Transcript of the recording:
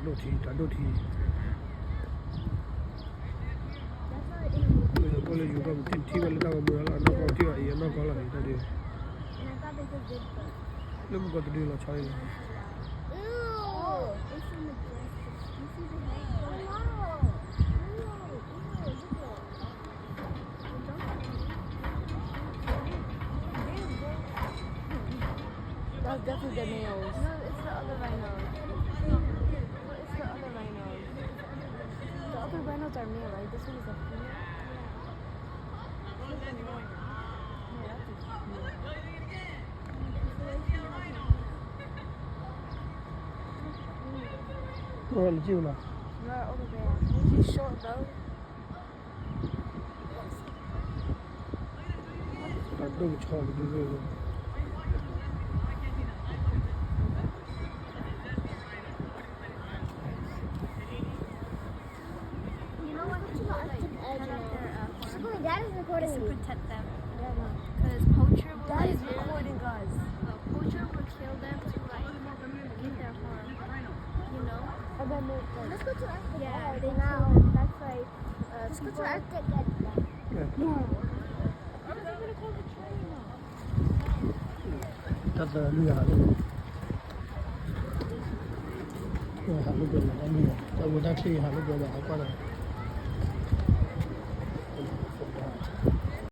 တို့ထီကိုလေယူတော့ထီပဲလက်တော့မရလားတော့ထီရရတော့ကောလာတယ်တဲ့ And I thought they just did that. လက်မကတော့လာချာရ Ew! It's so majestic. You see the head? Wow! That's definitely the nails. No, it's the other rhinos. It's the other rhinos. The other rhinos are male, right? This one is a female. Oh, look at that. No, over there. She's short though. Don't talk to me. You know what? Dad is recording to me. protect them. Yeah, Because poacher will That is like, recording us. poacher will kill them to like get their harm. You know? And then they Let's go to Arctic. Yeah, Edge. they Now kill them. that's like let's go to Arctic. Edge. That's a new house. Oh, look at that. That would actually have a good one.